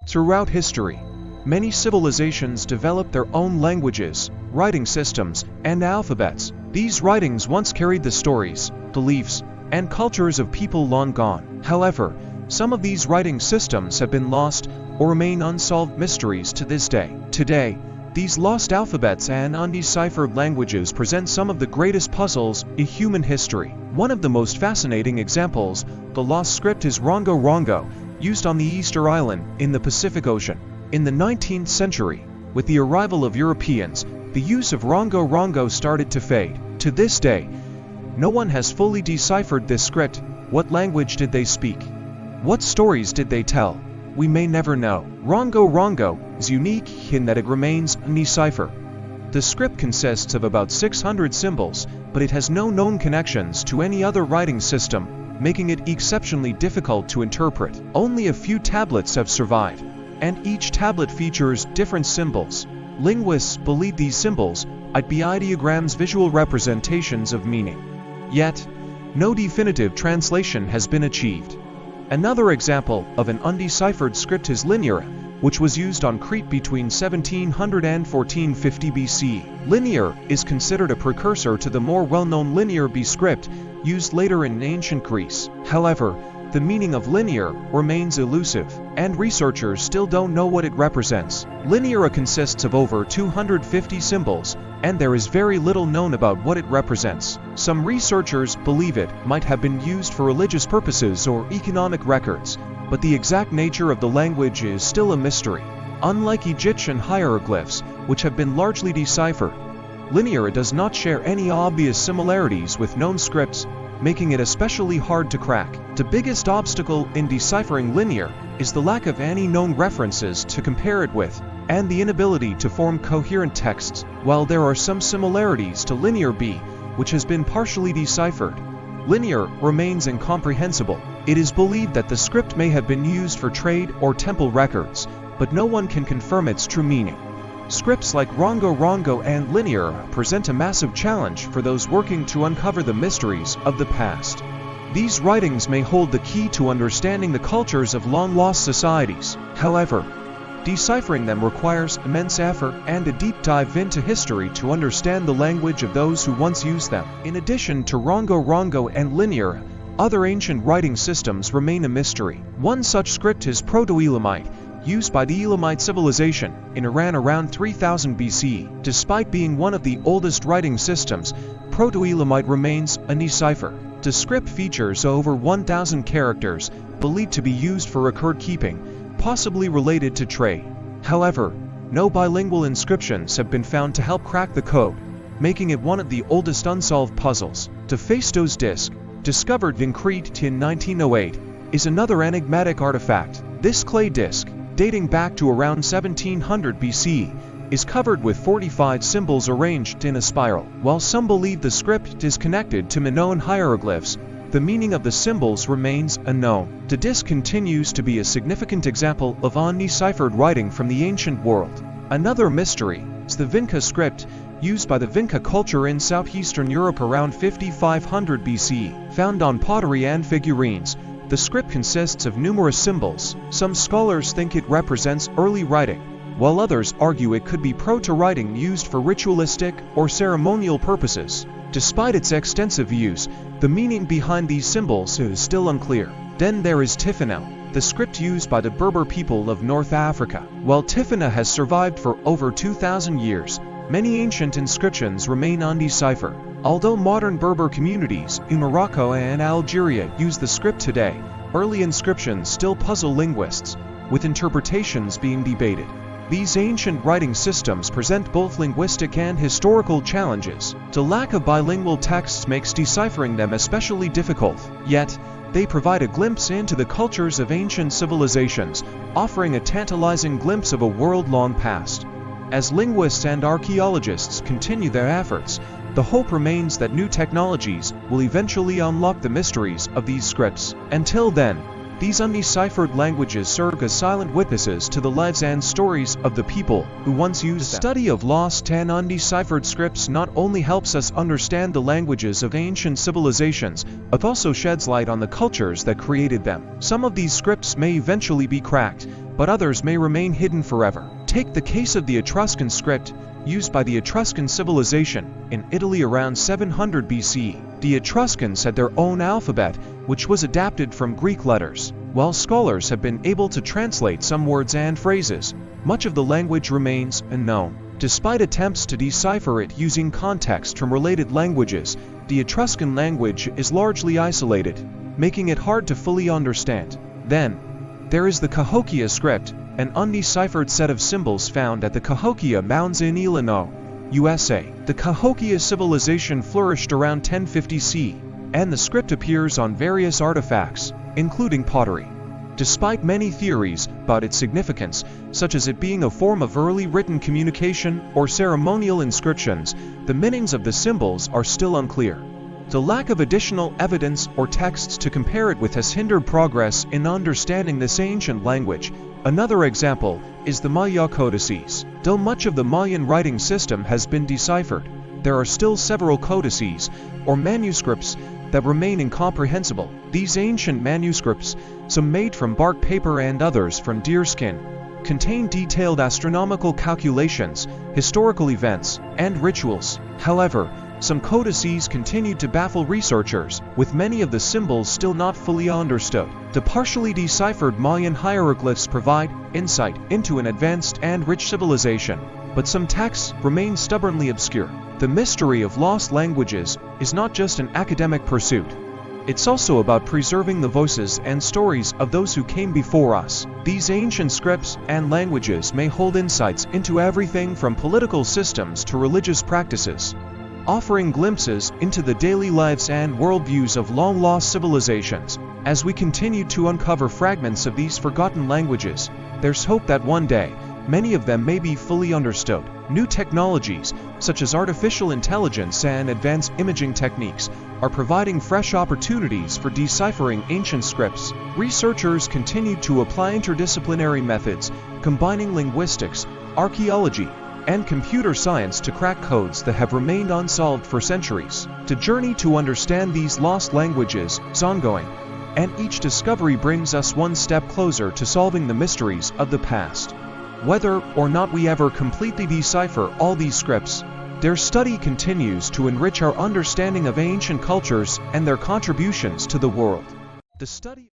Throughout history, many civilizations developed their own languages, writing systems, and alphabets. These writings once carried the stories, beliefs, and cultures of people long gone. However, some of these writing systems have been lost or remain unsolved mysteries to this day. Today, these lost alphabets and undeciphered languages present some of the greatest puzzles in human history. One of the most fascinating examples, the lost script, is Rongo Rongo, used on the Easter Island in the Pacific Ocean. In the 19th century, with the arrival of Europeans, the use of Rongo Rongo started to fade. To this day, no one has fully deciphered this script. What language did they speak? What stories did they tell? We may never know. Rongo Rongo is unique in that it remains undeciphered. The script consists of about 600 symbols, but it has no known connections to any other writing system, making it exceptionally difficult to interpret. Only a few tablets have survived, and each tablet features different symbols. Linguists believe these symbols might be ideograms, visual representations of meaning. Yet, no definitive translation has been achieved. Another example of an undeciphered script is Linear, which was used on Crete between 1700 and 1450 BC. Linear is considered a precursor to the more well-known Linear B script, used later in ancient Greece. However, the meaning of Linear remains elusive, and researchers still don't know what it represents. Linear consists of over 250 symbols, and there is very little known about what it represents. Some researchers believe it might have been used for religious purposes or economic records, but the exact nature of the language is still a mystery. Unlike Egyptian hieroglyphs, which have been largely deciphered, Linear does not share any obvious similarities with known scripts, making it especially hard to crack. The biggest obstacle in deciphering Linear is the lack of any known references to compare it with, and the inability to form coherent texts. While there are some similarities to Linear B, which has been partially deciphered, Linear remains incomprehensible. It is believed that the script may have been used for trade or temple records, but no one can confirm its true meaning. Scripts like Rongo Rongo and Linear present a massive challenge for those working to uncover the mysteries of the past. These writings may hold the key to understanding the cultures of long-lost societies. However, deciphering them requires immense effort and a deep dive into history to understand the language of those who once used them. In addition to Rongo Rongo and Linear, other ancient writing systems remain a mystery. One such script is Proto-Elamite, used by the Elamite civilization in Iran around 3000 BC. Despite being one of the oldest writing systems, Proto-Elamite remains undeciphered. The script features over 1,000 characters, believed to be used for record keeping, possibly related to trade. However, no bilingual inscriptions have been found to help crack the code, making it one of the oldest unsolved puzzles. The Phaistos disc, discovered in Crete in 1908, is another enigmatic artifact. This clay disc, dating back to around 1700 BC, is covered with 45 symbols arranged in a spiral. While some believe the script is connected to Minoan hieroglyphs, the meaning of the symbols remains unknown. The disc continues to be a significant example of undeciphered writing from the ancient world. Another mystery is the Vinca script, used by the Vinca culture in southeastern Europe around 5500 BC. Found on pottery and figurines, the script consists of numerous symbols. Some scholars think it represents early writing, while others argue it could be proto-writing used for ritualistic or ceremonial purposes. Despite its extensive use, the meaning behind these symbols is still unclear. Then there is Tifinagh, the script used by the Berber people of North Africa. While Tifinagh has survived for over 2,000 years, many ancient inscriptions remain undeciphered. Although modern Berber communities in Morocco and Algeria use the script today, early inscriptions still puzzle linguists, with interpretations being debated. These ancient writing systems present both linguistic and historical challenges. The lack of bilingual texts makes deciphering them especially difficult, yet they provide a glimpse into the cultures of ancient civilizations, offering a tantalizing glimpse of a world long past. As linguists and archaeologists continue their efforts, the hope remains that new technologies will eventually unlock the mysteries of these scripts. Until then, these undeciphered languages serve as silent witnesses to the lives and stories of the people who once used them. The study of lost and undeciphered scripts not only helps us understand the languages of ancient civilizations, but also sheds light on the cultures that created them. Some of these scripts may eventually be cracked, but others may remain hidden forever. Take the case of the Etruscan script, used by the Etruscan civilization in Italy around 700 BCE. The Etruscans had their own alphabet, which was adapted from Greek letters. While scholars have been able to translate some words and phrases, much of the language remains unknown. Despite attempts to decipher it using context from related languages, the Etruscan language is largely isolated, making it hard to fully understand. Then, there is the Cahokia script, an undeciphered set of symbols found at the Cahokia Mounds in Illinois, USA. The Cahokia civilization flourished around 1050 CE, and the script appears on various artifacts, including pottery. Despite many theories about its significance, such as it being a form of early written communication or ceremonial inscriptions, the meanings of the symbols are still unclear. The lack of additional evidence or texts to compare it with has hindered progress in understanding this ancient language. Another example is the Maya codices. Though much of the Mayan writing system has been deciphered, there are still several codices, or manuscripts, that remain incomprehensible. These ancient manuscripts, some made from bark paper and others from deerskin, contain detailed astronomical calculations, historical events, and rituals. However, some codices continue to baffle researchers, with many of the symbols still not fully understood. The partially deciphered Mayan hieroglyphs provide insight into an advanced and rich civilization, but some texts remain stubbornly obscure. The mystery of lost languages is not just an academic pursuit. It's also about preserving the voices and stories of those who came before us. These ancient scripts and languages may hold insights into everything from political systems to religious practices, offering glimpses into the daily lives and worldviews of long-lost civilizations. As we continue to uncover fragments of these forgotten languages, there's hope that one day, many of them may be fully understood. New technologies, such as artificial intelligence and advanced imaging techniques, are providing fresh opportunities for deciphering ancient scripts. Researchers continue to apply interdisciplinary methods, combining linguistics, archaeology, and computer science to crack codes that have remained unsolved for centuries. The journey to understand these lost languages is ongoing, and each discovery brings us one step closer to solving the mysteries of the past. Whether or not we ever completely decipher all these scripts, their study continues to enrich our understanding of ancient cultures and their contributions to the world. The study